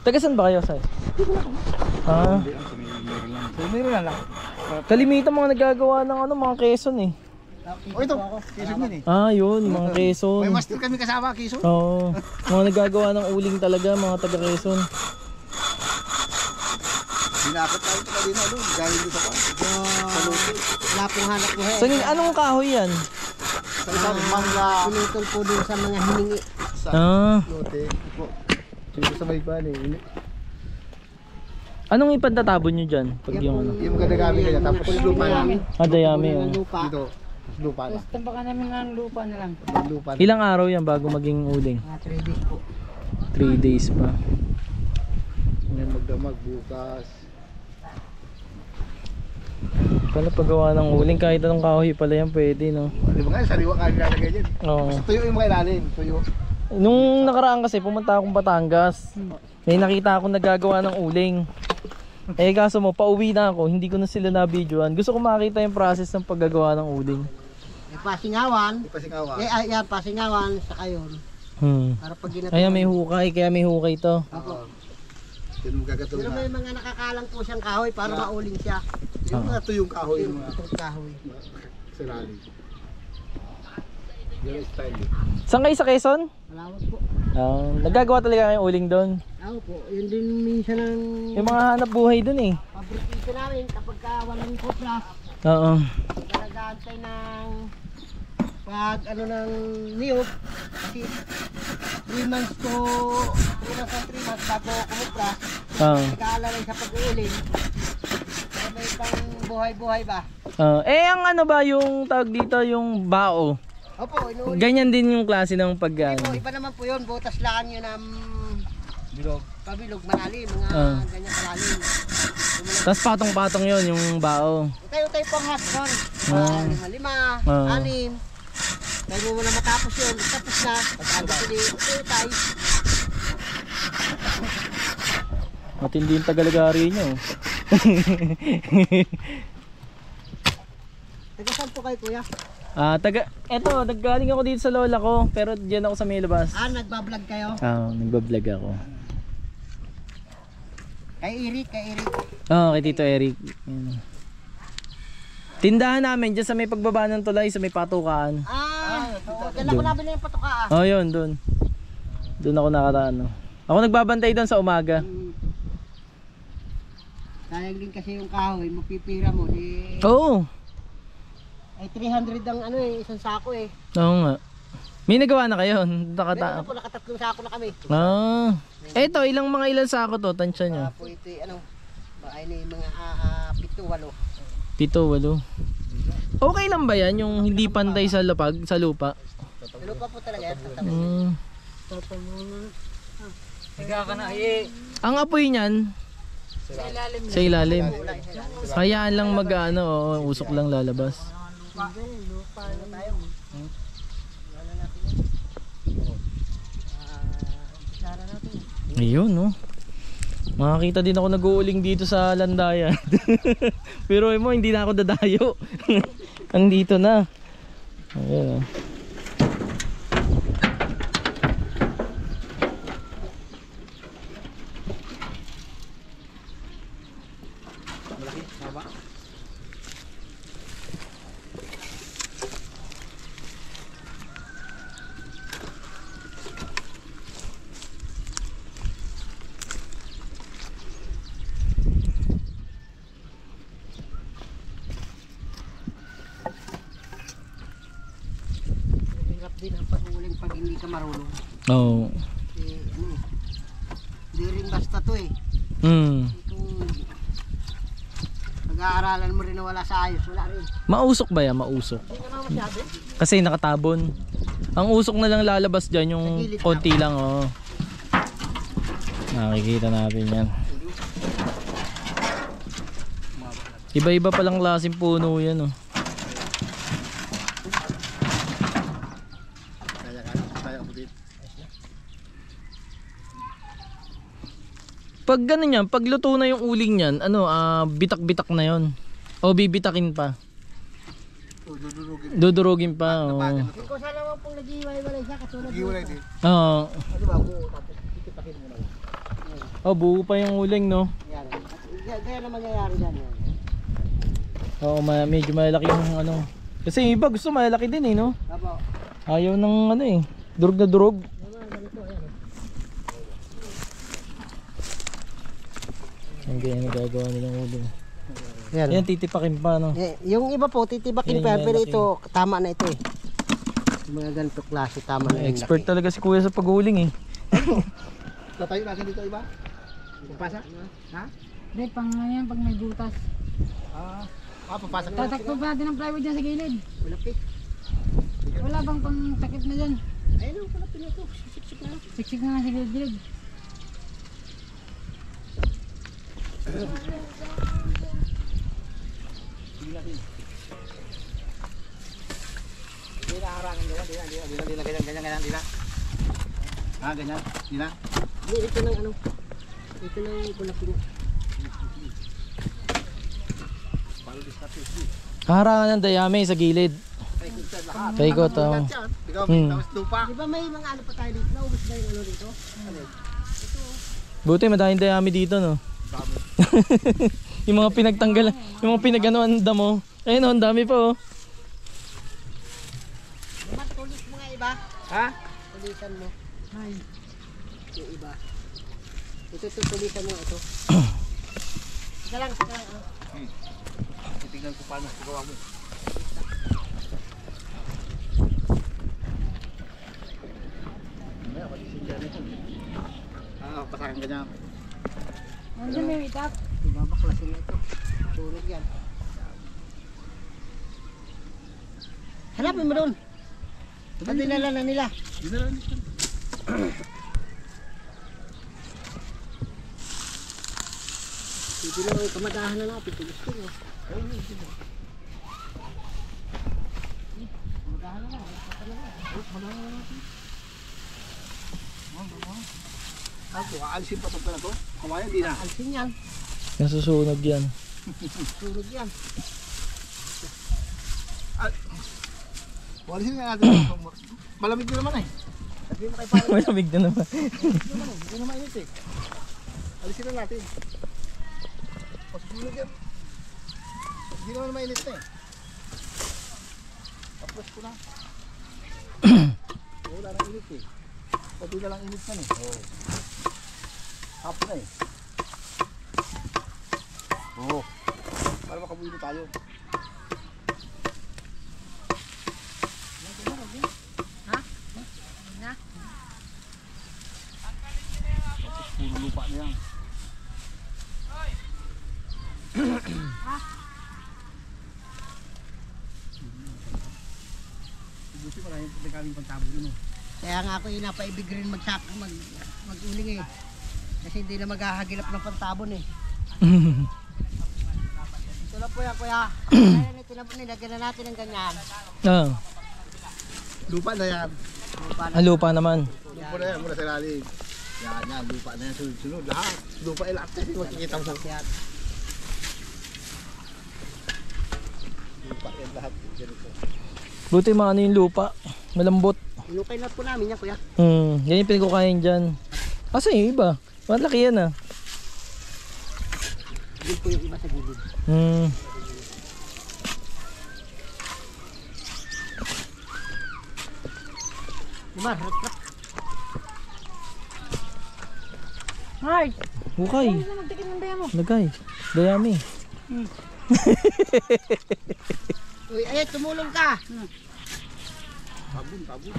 Taga saan ba kayo, Say? Ah. So, meron na lang. Kalimitan mga nagagawa ng ano, mga Quezon eh. Oh, ito. Quezon yun eh. Ah, yun, mga Quezon. May master kami kasama, Quezon. Oo. Mga nagagawa ng uling talaga, mga taga Quezon. Binakot tayo ito kanina doon. Galing dito pa. Wala pong hanap buhay. So, anong kahoy yan? Sa isa, mangga. Pinutol po din sa mga hiningi. Ah. Lote. Po. Dito sa may bali. Anong ipantatabon nyo dyan? Pag yung ano? Yung ganagamit kanya. Tapos lupa namin. Ah, dayami. Ng Oh. lupa. Dito. Lupa na. Tapos tambakan namin ng lupa na lang. Lupa na. Ilang araw yan bago maging uling? 3 days po. 3 days pa. Ngayon magdamag bukas. Pala paggawa ng uling, kahit anong kahoy pala yan pwede, no? Di ba nga, sariwa ka nilalagay dyan. Oo. Basta tuyo yung mga ilalim. Tuyo. Nung nakaraan kasi pumunta akong Batangas. May nakita akong nagagawa ng uling. Eh kaso mo, pauwi na ako, hindi ko na sila na-videoan. Gusto ko makita yung process ng paggagawa ng uling. Pasingawan. Ipasingawa. Yan, pasingawan sa kayon. Hmm. Para pag ginagawa. Ayan, may hukay, kaya may hukay to. Opo. Yun ang gagatuloy Pero na. may mga nakakalang po siyang kahoy para mauling siya. Yung mga tuyong kahoy. Yung mga Itong kahoy. sa lalim. Yung style eh. Saan kayo sa Quezon? Malawak po. Nagagawa talaga kayong uling doon. Ako po, yun din minsan ng Yung mga hanap buhay doon eh. paborito namin kapag walang koplas. Oo. Nag-aantay ng pag ano ng niyog. Kasi 3 months to 3 months and 3 months bago kumupras. Oo. Nag-aalalay sa pag-uuling. Para may pang buhay-buhay ba? Ang ano ba yung tawag dito, yung bao? Opo, inuuling. Ganyan din yung klase ng pag Opo, iba naman po yun. Butas lang yun ng Bilog. pabilog, malalim. Mga ganyan kalalim. Tapos patong-patong yon yung bao. Utay-utay po ang hapon. Lima, Ah. 6. Dahil mo na matapos yun. Tapos na. Pag-agos yun, utay. Matindi yung tagalagari nyo. Taga saan po kayo, kuya? Eto, naggaling ako dito sa lola ko, pero diyan ako sa may labas. Nagbablog kayo? Nagbablog ako. Kay Eric. Kay Tito Eric. Yan. Tindahan namin dyan sa may pagbaba ng tulay, sa may patukaan. Diyan ako nabili yung patukaan. Yun, doon. Doon ako nakataan. Ako nagbabantay doon sa umaga. Sayang din kasi yung kahoy, mapipira mo. Oo. Ay 300 ang ano isang sako eh. Oo nga. May nagawa na kayo? Meron po, nakatatlong sako na kami. Eto, ilang sako to? Tansya nyo? Po ito ay mga 7-8. 7-8. Okay lang ba yan yung hindi pantay sa lapag, sa lupa? Sa lupa po talaga yan. Higa ka na eh. Ang apoy niyan sa ilalim. Hayaan lang mag-ano, usok lang lalabas. Lupa na tayo. Ayun, no. Makakita din ako nag-uuling dito sa Landayan. Pero mo, hindi na ako dadayo. Andito na. Ayun, oh. Hirap din ang pag-uuling pag hindi ka marunong. Oo. Hindi rin basta to eh. Itong pag-aaralan mo rin na wala sa ayos, wala rin. Mausok ba yan? Mausok. Hindi naman masyado. Kasi nakatabon. Ang usok na lang lalabas dyan, yung konti lang, oh. Nakikita natin yan. Iba-iba palang klaseng puno yan, oh. Pag gano'n yan, pag luto na yung uling yan, bitak-bitak na yon. O bibitakin pa. Dudurugin pa. Hindi ko sana naman pong nag-iwalay siya katulad Nag-iwalay din. Oo. Ano ba, buo tapos titipakin mo na lang. Oh, buo pa yung uling, no? Yan. Gaya na mangyayari dyan. Yan. Oo, medyo malaki yung ano. Kasi yung iba gusto malaki din eh, no? Apo. Ayaw ng ano eh, durog na durog. Ang ganyan nagagawa nilang uling. Yan. Yan, titipakin pa, no? Yung iba po, titibakin Yan, pa. yan, Pero laki. ito, tama na ito eh. Yung mga ganito klase, tama na yung Expert laki. talaga si kuya sa pag-uling eh. Tatayo natin dito iba? Pasa? Ha? Hindi, pang ano yan, pag may butas. Papasok na. Tatakbo pa natin ang plywood dyan sa gilid. Malapit. Wala bang pang takip na dyan? Ayun, malapit na ito. Siksik na. Siksik na nga sa gilid-gilid. Hindi na harangan ganyan, ganyan. Ah, ganyan, di na. Hindi, ito ng ano. Ito ng kulapin. Harangan ng dayami sa gilid. Paikot, oh. Ikaw, Hmm. tapos lupa. Di ba may mga ano pa tayo dito? Naubos ba yung ano dito? Buti madaming dayami dito, no? Yung mga pinagtanggalan, yung mga pinaganoan damo. Ayun, oh, ang dami pa, oh. Naman, tulis mo nga iba. Ha? Tulisan mo. Ay. Yung iba. Ito, tulisan mo ito. Saka lang, ano. Titignan ko paano gawa mo. Ah, pasakan ganyan. Nandiyan may itap. Ibabaklasin na ito. Tulog yan. Hanapin mo doon. At dinala na nila. Hindi lang ang kamadahan na natin. Tulis ko mo. Kamadahan na lang. Ako, aalisin pa itong na to. Kamayan, di na. Alsin yan. Nasusunog yan. Tulog yan. Aalisin nga natin. Malamig din naman eh. Sabi mo kay Paolo. Malamig na naman. Hindi naman init eh. Alisin na natin. Pasunog yan. Hindi naman mainit na eh. Tapos ko na. Wala nang init eh. Pati na lang init na eh. Oo. Hapon na eh. Oo. Para makabuhin tayo. Tapos puro lupa na yan. Buti maraming pagkakaming pagtabo yun oh. Kaya nga ako yung napaibig rin mag-uling eh. Kasi hindi na maghahagilap ng pantabon eh. Ito lang po yan kuya. Kaya nilagyan na natin ng ganyan. Ah, Lupa na yan. Lupa na. ang lupa naman. Lupa na yan muna sa lalim. Yan, lupa na yan. Sunod-sunod lahat. Lupa ay lahat. Kasi makikita mo sa Yan. lupa yan lahat. Ganito. Buti maano yung lupa. Malambot. Inukay na po namin yan kuya. Yan yung pinagkukain dyan. Asa yung iba? Malaki yan ah. Yun po yung iba sa gilid. Diba? Mark! Hukay. Ano na magtikit ng daya mo? Lagay. Dayami. Uy, ay tumulong ka. Tabon.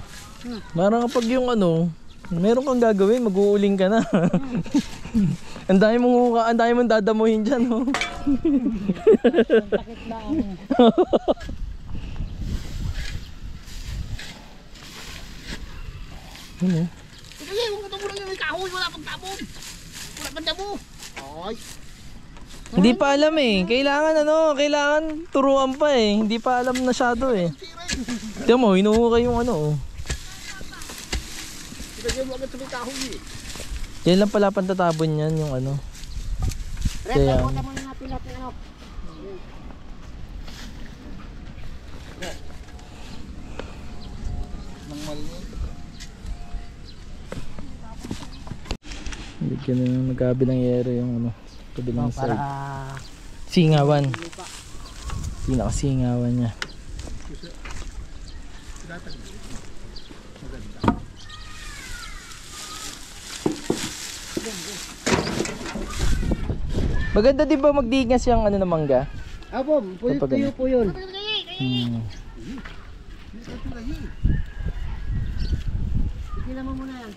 Parang kapag yung ano, meron kang gagawin, mag-uuling ka na. Ang dami mong dadamuhin dyan, oh. Takit na ako. Ano? Kasi huwag mo tumulong yung may kahoy. Wala pang tabon. Wala pang dabo. Ay. Hindi pa alam eh. Kailangan turuan pa eh. Hindi pa alam masyado eh. Tiyan mo, hinuhukay yung ano, oh. Ilagyan mo agad sa may kahoy eh. Yan lang pala pantatabon yan, yung ano. Red, Kaya- taputan muna natin ano. Nang maliit. Lalagyan na ng magkabilang yero yung ano, kabilang Para side. Singawan. Pinakasingawan niya. Maganda din ba magdigas yung ano na mangga? Apo, Kapag tuyo ano? po yun. Tignan mo muna yan.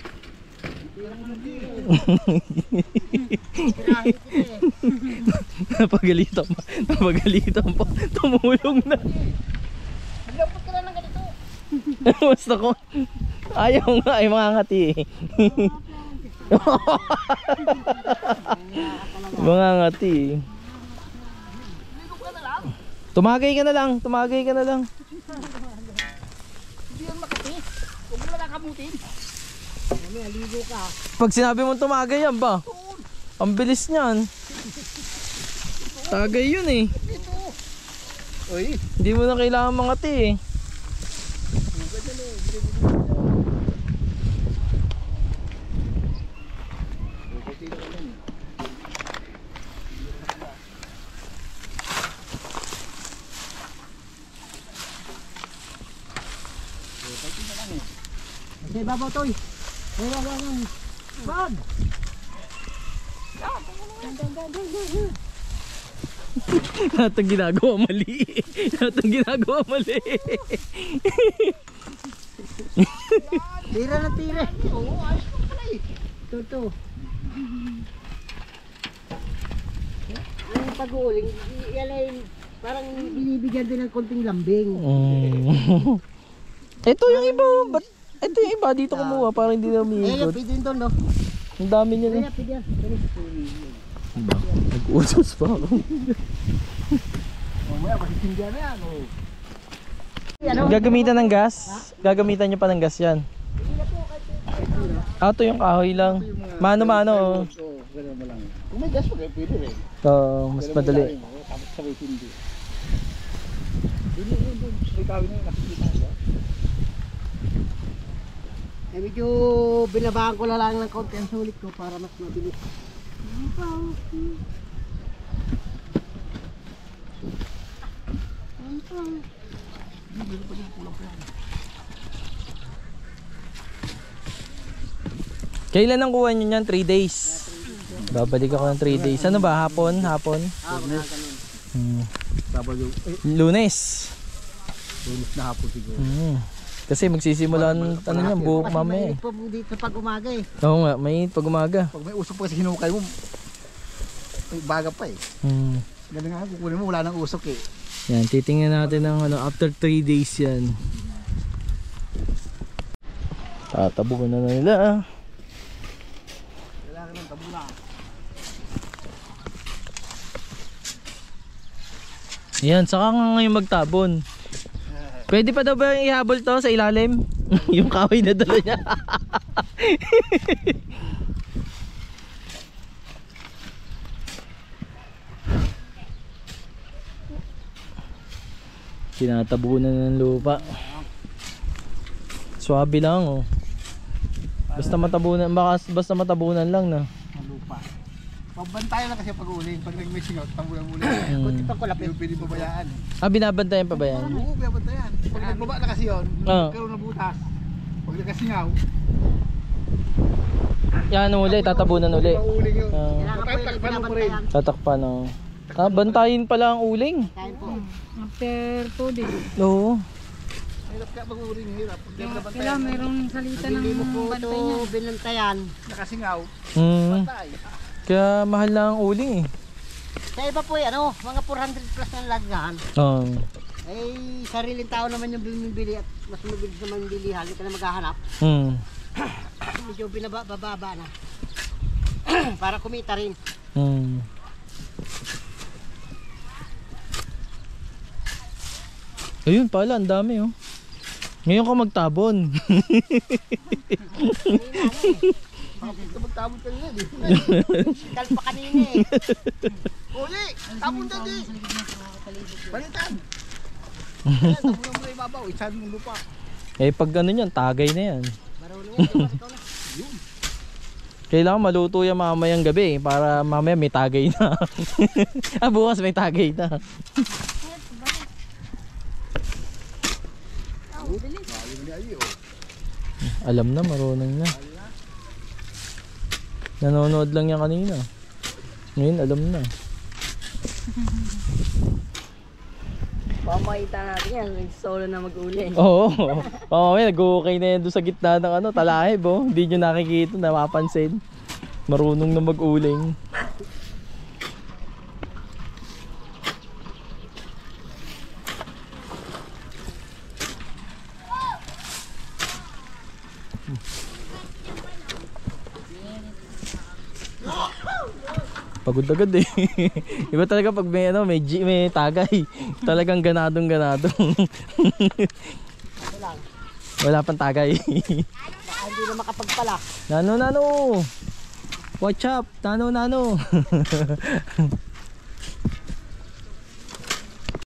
Napagalitan pa. Napagalitan pa. Tumulong na. Dapat ka na ng ganito. Basta ko. Ayaw nga ay mga ngati eh. Mga ngati eh. Tumagay ka na lang. Tumagay ka na lang. Hindi yan makati. Huwag mo lang kamutin. Kami, aligo ka. Pag sinabi mo tumagay yan ba? Ang bilis niyan. Tagay yun eh. Uy, Hindi mo na kailangan mangati eh. Kasi babaw toy. Bag. Lahat ang ginagawa mali. Lahat ang ginagawa mali. Tira na tira. Oo, ayos mo pala eh. Ito. Ang pag-uuling, yan ay parang binibigyan din ng konting lambing. Ito yung iba. Ito yung iba. Dito kumuha para hindi na Eh, umiikot. pwede din doon, no? Ang dami niya Kaya, eh. pwede yan. Nag-usos pa ako. mamaya pasisindihan na yan. Oh. Gagamitan ng gas? Gagamitan nyo pa ng gas yan? Ito yung kahoy lang. Mano-mano. Oo, ganun mo lang. Kung may gas pa kayo, pwede rin. Mas madali. Tapos sabay hindi. Doon. May kawin na yun. Nakikita ko. Eh, medyo binabahan ko na lang ng konti ang sulit ko para mas mabilis. Kailan ang kuha nyo yan? 3 days. Babalik ako ng 3 days. Ano ba? Hapon? Hapon? Sabado. Lunes. Lunes na hapon siguro. Kasi magsisimula ng ano yan, buhok Kasi mamaya mainit po dito pag umaga eh. Oo nga, may pag umaga. Pag may usok pa kasi hinukay mo, may baga pa eh. Ganun nga, kukunin mo, wala nang usok eh. Yan, titingnan natin ng ano, after 3 days yan. Tatabukan na nila. Kailangan ng tabula. Yan, saka nga ngayon magtabon. Pwede pa daw ba yung ihabol to sa ilalim? Yung kahoy na dala niya. Tinatabunan ng lupa. Swabe lang oh. Basta matabunan, basta matabunan lang na. Ang lupa. Pagbantayan lang kasi pag-uling. Pag nag-missing out, tambulan muli. Kunti pang kulapit. Hindi pwede babayaan. Binabantayan pa ba yan? Oo, babantayan. Pag nagbaba na kasi yun, Oo. magkaroon na butas. Pag nagkasingaw, Yan uli, tatabunan uli. pauling yun. Kailangan po yung Tatakpan mo pa rin. binabantayan. Tatakpan oh. Bantayin pala ang uling. Kain po. After 2 days. Oo. Hirap kaya mag-uling, hirap. Pag Kailangan nabantayan, mayroong salita Pag ng hindi mo po ito bantay niya. binantayan. nakasingaw, Hmm. bantay. Kaya mahal lang ang uling eh. Sa iba po ano, mga 400 plus ng lagyan. Oo. Eh, sariling tao naman yung bumibili at mas mabilis naman yung bilihan. Hindi ka na maghahanap. Medyo bababa na. Para kumita rin. Ayun pala, ang dami oh. Ngayon ka magtabon. Bakit ka magtabon ka nila, di? Kal pa kanina eh. Uli! Tabon dyan, di! Balitan! Ayan, tabon mo na ibabaw. Isabi mong lupa. Eh pag ano yan, tagay na yan. Marunong yan, ikaw na. Kailangan maluto yan mamayang gabi para mamaya may tagay na. Bukas may tagay na. Alam na, marunong na. Nanonood lang yan kanina. Ngayon alam na. Pamakita natin yan, solo na mag-uli. Oo. Mamaya nag-okay na yan doon sa gitna ng ano, talahib oh. Hindi nyo nakikita, napapansin. Marunong na mag-uling. Pagod agad eh. Iba talaga pag may ano, may tagay. Talagang ganadong. Wala pang tagay. Baka hindi na makapagpala. Nano. Watch up, nano.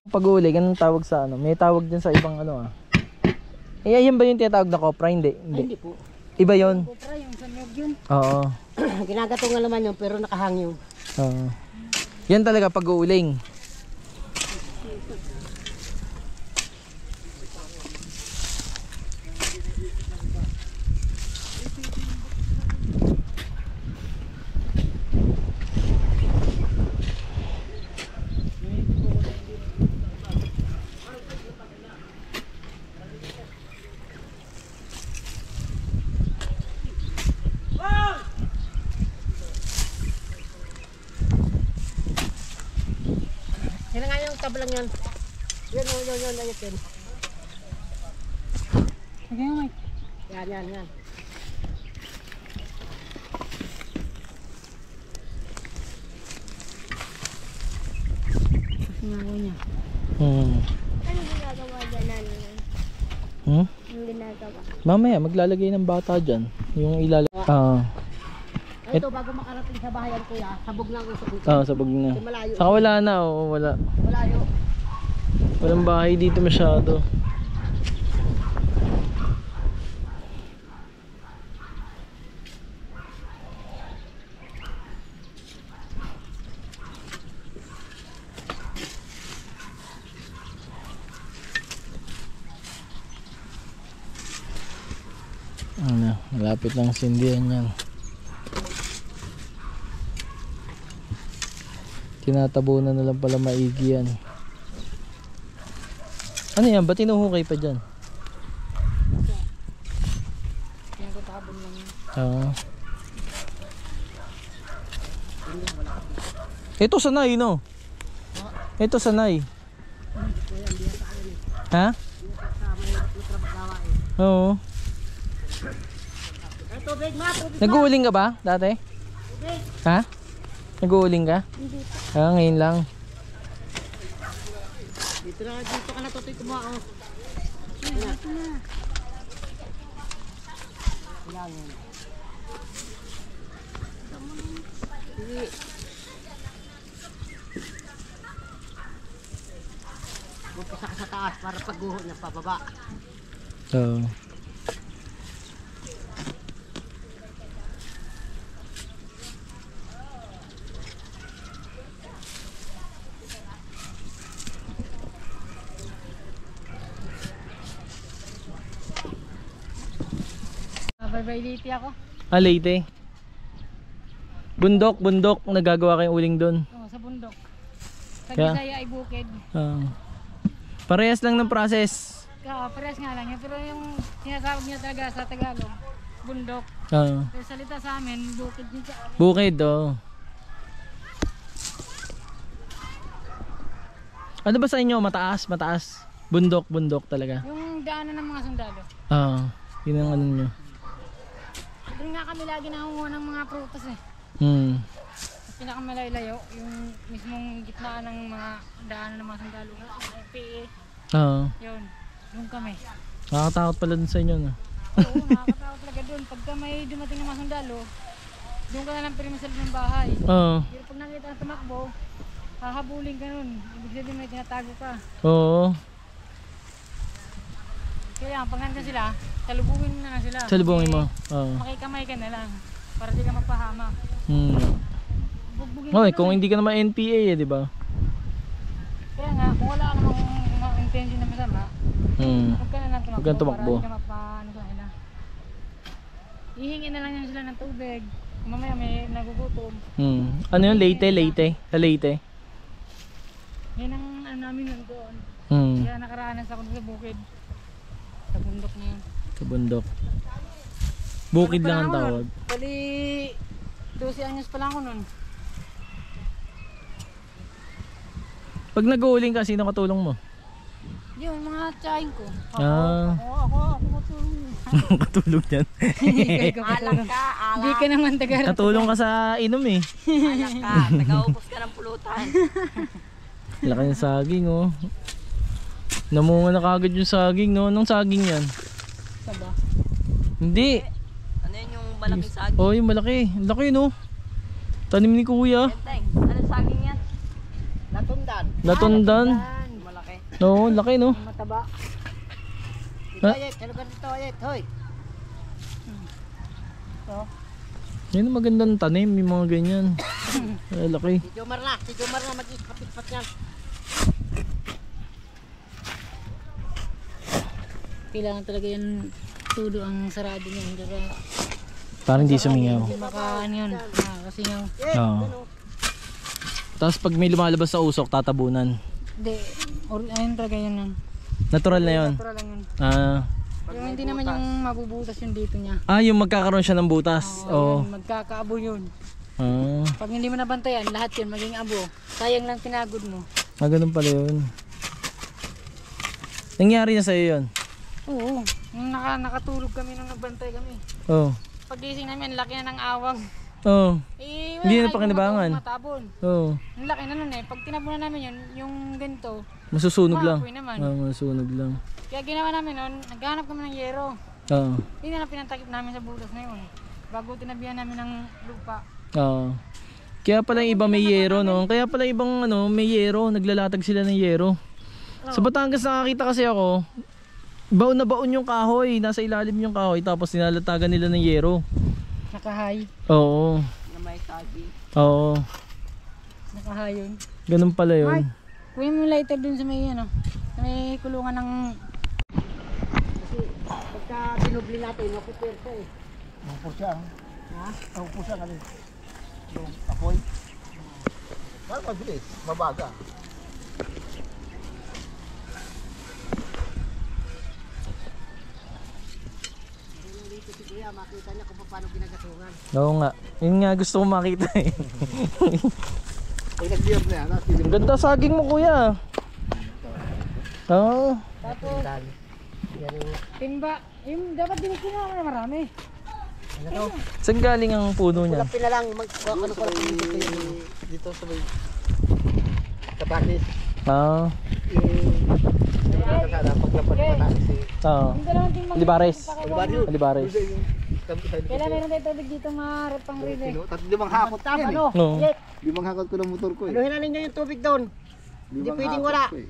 Pag-uuli, anong tawag sa ano? May tawag din sa ibang ano ah. Eh, yan ba yung tinatawag na kopra? Hindi. Hindi po. Iba yon. Kopra yung sa loob yun. Oo. Ginagatungan naman yun pero nakahang yun. Oo. Yan talaga pag-uuling. Yan nga yung tablang yan. Yan. Ayos yan. Sige nga, Mike. Yan. Singaw niya. Anong ginagawa dyan, nanin? Hmm? Anong ginagawa? Mamaya maglalagay ng bata dyan. Yung ilalagay. Ito bago makarating sa bahayan kuya, sabog na ang usok nito. Sabog na. Kasi malayo. Saka wala na, wala. Malayo. Walang bahay dito masyado. Ano, malapit lang sindihan yan. Tinatabunan na lang pala maigi yan. Ano yan? Ba't tinuhukay pa dyan? Pinagtatabon lang yun. Ito sanay no? Ito sanay. Ha? Oo. Tubig ma, tubig. Nag-uuling ka ba dati? Ha? Nag-uuling ka? Hindi pa. Ngayon lang. Dito ka na tutoy kumao. Dito na. Yan. Bupasa ka sa taas para pagguho niya pababa. Oo. Bye-bye ako. Leyte. Bundok. Nagagawa kayong uling doon. Oh, sa bundok. Sa Kaya? Bisaya ay bukid. Parehas lang ng process. Pares nga lang. Pero yung sinasabog niya talaga sa Tagalog, bundok. Pero salita sa amin, bukid din sa amin. Bukid, oh. Ano ba sa inyo? Mataas? Bundok talaga. Yung daanan ng mga sundalo. Yun ang ano nyo. Doon nga kami lagi nangunguha ng mga prutas eh. Pinakamalayo, yung mismong gitnaan ng mga daanan ng mga sundalo. PE. Yun. Doon kami. Nakakatakot pala dun sa inyo, no? Oo, nakakatakot talaga doon. Pagka may dumating ng mga sundalo, doon ka na lang pirimisal ng bahay. Pero pag nakita ng tumakbo, hahabulin ka nun. Ibig sabihin may tinatago ka. Oo. Kaya pag nandun sila, salubungin mo na lang sila. Salubungin mo. Makikamay ka na lang. para di ka mapahama. Bugbugin mo Okay, na kung eh. hindi ka naman NPA eh, di ba? Kaya nga, kung wala ka namang intention na masama, huwag ka na lang Huwag kang tumakbo. para di ka mapaano sa kanila. Hihingin na lang yan sila ng tubig. Mamaya may nagugutom. Ano yun? Leyte? Sa Leyte? Yan ang ano namin nun doon. Kaya nakaranas ako dun sa bukid. Sa bundok na yun. Sa bundok. Bukid lang ang tawag. Bali, 12 anyos pa lang ako nun. Pag nag-uuling ka, sino katulong mo? Yun, mga tsahin ko. Ako matulong. Katulong yan. Alak ka, alak. Hindi ka naman taga. Katulong ka sa inom eh. Alak ka, taga-ubos ka ng pulutan. Laki ng saging oh. Namunga na kagad yung saging no. Anong saging yan? Saba. Hindi. Ano yun yung malaking saging? Oh, yung malaki. Laki no. Tanim ni kuya. Teng, ano saging yan? Natundan. Natundan. Malaki. No, laki no. Mataba. Dito, Ha? Ayet. Ano ka dito, Ayet? Hoy. Yan ang magandang tanim, yung mga ganyan. Ay, laki. Si Jomar na mag-ispat-ispat yan. Kailangan talaga yan tudo ang sarado niyan. Parang hindi sumingaw. Hindi makaan yun. Nakasingaw. Oo. Tapos pag may lumalabas sa usok, tatabunan. Hindi. Ayun talaga yun yun. Natural na yun. Natural lang yun. Ah, Yung hindi naman yung mabubutas yung dito niya. yung magkakaroon siya ng butas. Oo. Yun, magkakaabo yun. Ah, Pag hindi mo nabantayan, lahat yun maging abo. Sayang lang tinagod mo. ganun pala yun. Nangyari na sa'yo yun? Oo. Nung nakatulog kami nung nagbantay kami. Oo. Paggising namin, laki na ng awang. Oo. Eh, Hindi na tayong pakinabangan. matabon. Oo. Ang laki na nun eh. Pag tinabunan namin yun, yung ganito, Masusunog lang. maapoy naman. Masusunog lang. Kaya ginawa namin nun, naghanap kami ng yero. Oo. Hindi na lang pinatakip namin sa butas na yun. Bago tinabihan namin ng lupa. Oo. Kaya pala yung iba may yero, no? Kaya pala ibang may yero, naglalatag sila ng yero. Sa Batangas nakakita kasi ako, baon na baon yung kahoy, nasa ilalim yung kahoy, tapos nilalatagan nila ng yero. Nakahay. Oo. Na may saging. Oo. Nakahay yun. Ganun pala yun. Kuya mo yung lighter dun sa may sa may kulungan ng... Kasi pagka binubli natin, mapupersa eh. Mapupur siya. Ha? Mapupur siya ngayon. Yung apoy. Parang mabilis. Mabaga. Dito si Kuya, makita niya kung paano ginagatungan. Oo nga. Yun nga gusto ko makita eh. Pag nag-beer na yan, Ang ganda saging mo kuya. Oo. Tapos, Yan yung, timba. Yung dapat din kinuha na marami. ano to? Saan galing ang puno niya? Kulapin na lang, ano ko lang dito yung, dito sa may Katakis. Ah. Yung nakakala, paglapat ng Katakis eh. Oo. Yung dalawang timbang. Alibares. Alibaryo. Alibares. Hindi, yung tabi tayo Kailan dito. meron tayo tubig dito marap pang rin eh. Limang hakot Tama, yan eh. ano? Oo. Ayet, Limang hakot ko ng motor ko eh. anuhin na ninyo yung tubig doon. Hindi Limang pwedeng hakot wala. ko eh.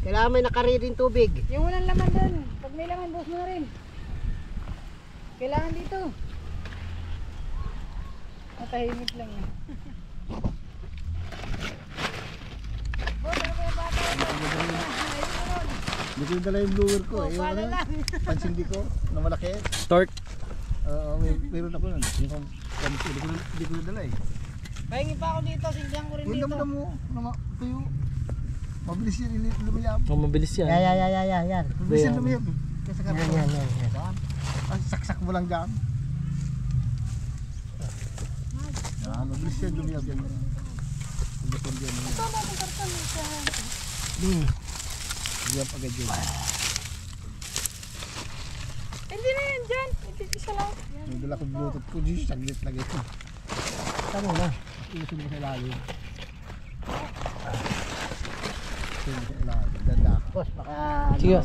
Kailangan may nakaririn tubig. Yung walang laman dun. Pag may laman, buhos mo na rin. Kailangan dito. Matahimik lang yan. Boss, ano ba yung bata ito? Hindi ko dala yung blower ko eh. Yung ano, pansindi ko na malaki. Torque. Meron ako nun. Yung hindi ko dala eh. Pahingi pa ako dito, sindihan ko rin Yung dito. damo mo, tuyo. Mabilis yan, lumiyab. Oh, mabilis yan. Yan. Mabilis yan lumiyab. Kasi Yan. saksak mo lang dyan. Mabilis yan lumiyab yan. Lumiyab agad yun. Hindi na yan dyan. Isa lang. May dala ko bluetooth ko. Diyos, saglit lagi ito. Tama na. Ilusin mo sa ilalim. Ilusin mo sa ilalim. Ganda ka. Boss, baka... Sige.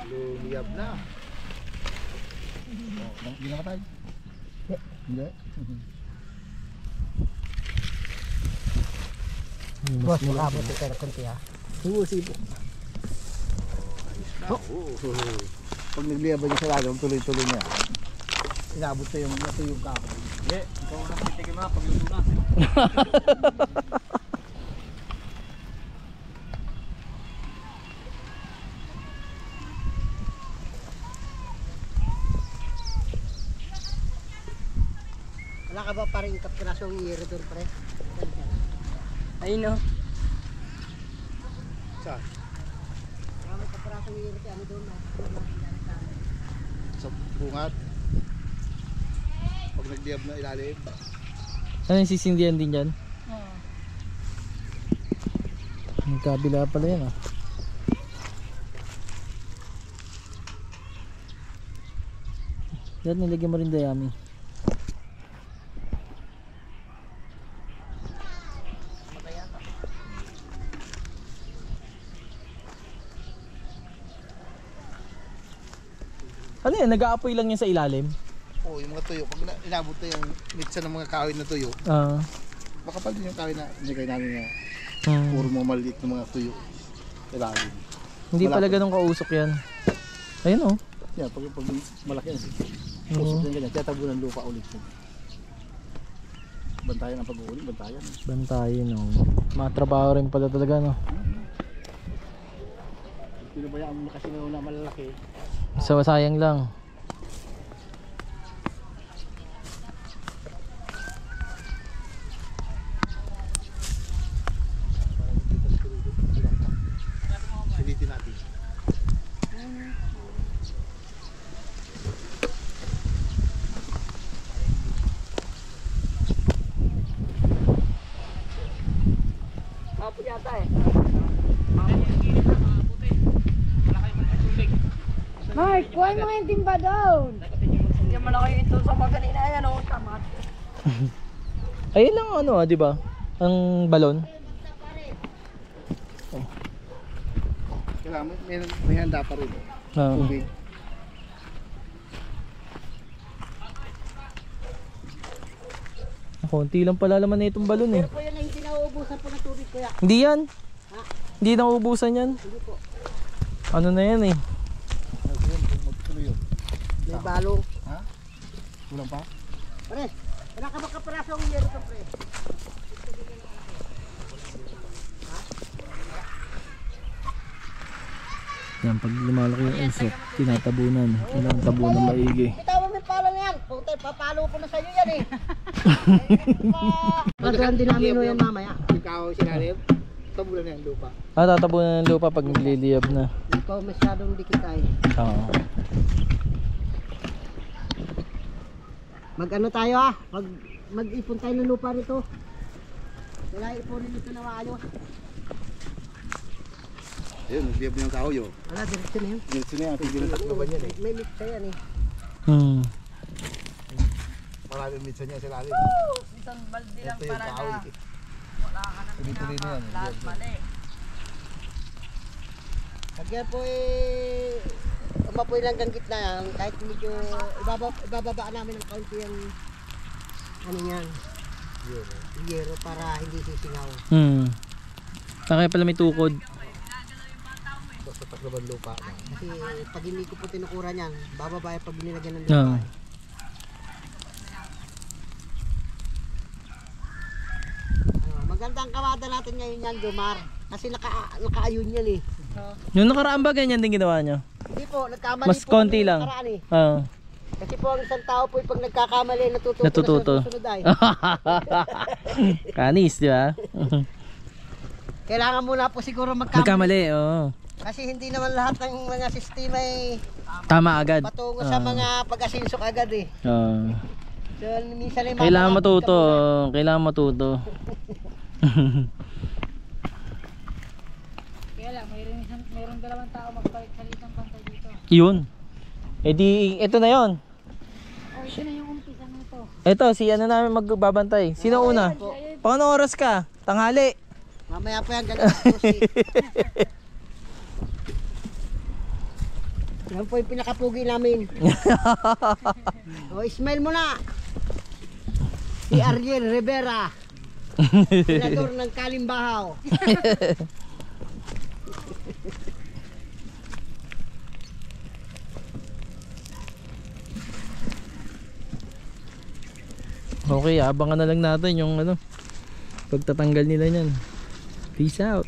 Lumiyab na. Hindi na ka tayo? Hindi. Boss, baka buti ka na kunti ha. Oo, sige po. Pag nagliaba niya sa lalim, tuloy-tuloy niya. Inabot na yung natuyong kahoy. Ikaw ang nakitigil mga pagluto na. Wala ka ba paring kapirasong iyero doon, pre? Ayun no. Saan? Marami kapirasong iyero kaya ano doon. Sa bungat. Pag nagliab na ilalim. Ano yung sisindihan din dyan? Oo. Ang kabila pala yan ah. Dahil nilagyan mo rin dayami. Ano yan? Nag-aapoy lang yan sa ilalim? Oo, yung mga tuyo. Pag inabot na yung mitsa ng mga kahoy na tuyo, Ah. makapal din yung kahoy na nilagay namin na Hmm. puro mga maliit na mga tuyo. Ilalim. Hindi pala ganun kausok yan. Ayun oh. Yan, pag malaki yan. Pusok yan ganyan. Kaya tabunan lupa ulit. Bantayan ang pag-uuli, bantayan. Bantayin oh. Matrabaho rin pala talaga no. Pinabayaan mo na kasi na malalaki. So sayang lang. Silitin natin. Apo yata eh. Mark, kuhain mo nga yung timba doon. Hindi man ako ito sa mga kanina yan oh. Tama. Ayun lang ano ah, di ba? Ang balon. Kailangan may handa pa rin. Ah. Tubig. Konti lang pala laman na itong balon eh. Pero po yan ang hindi nauubusan po ng tubig kuya. Hindi yan. Hindi na ubusan yan. Hindi po. Ano na yan eh. Magtuloy yun. May balong. Ha? Kulang pa? Pre, wala ka ba kapirasong iyero doon, pre? Yan, pag lumalaki yung usok, tinatabunan. Kailangan tabunan maigi. Bitawan mo yung pala na yan. Puta, papalo ko na sa'yo yan eh. Pagkaan din namin mo yan mamaya. Yung kahoy sinalim, tabunan na yung lupa. Ah, tatabunan ng lupa pag nagliliyab na. Hindi pa masyadong dikit tayo. Oo. Mag-ano tayo ah? Mag-ipon tayo ng lupa rito. Wala iponin ito na maayos. Ayun, nagliab na yung kahoy oh. Wala, direksyon na yun. Diretso na yan, pwede na takloban yan eh. May mitsa yan eh. Hmm. Maraming mitsa niya sa lalim. Isang balde lang Ito yung para kahoy. na wala ka na Tuloy-tuloy na yan. lahat mali. Pagyan po eh, umapoy lang hanggang gitna yan. Kahit medyo ibababa namin ng kaunti yung ano yan. Yero para hindi sisingaw. Hmm. Kaya pala may tukod. Basta takloban lupa. Kasi pag hindi ko po tinukuran yan, bababa yung pag nilagyan ng Ah. lupa. Magandang kamada natin ngayon yan, Jomar. Kasi nakaayun yan eh. Yung nakaraan ba ganyan din ginawa nyo? Hindi po, nagkamali Mas po konti kami lang. nakaraan eh. Oo. Kasi po ang isang tao po pag nagkakamali, natututo, Natututo. na sa susunod ay. Kanis, di ba? Kailangan muna po siguro magkamali. Nagkamali, oo. Kasi hindi naman lahat ng mga sistema ay Tama agad. patungo sa mga pag-asinsok agad eh. Oo. So minsan ay Kailangan mamalapit ka matuto. muna. Kailangan matuto. Kaya lang, mayroong dalawang tao magpalit sa isang bantay dito. Yun. E di, ito na yon. Oh, ito na yung umpisa nito. Ito, si ano namin magbabantay. Sino una? Paano oras ka? Tanghali. Mamaya po yan, ganyan po si... Yan po yung pinakapugi namin. O, smile mo na. Si Ariel Rivera. Senador ng Kalimbahaw. Okay, abangan na lang natin yung ano, pagtatanggal nila niyan. Peace out.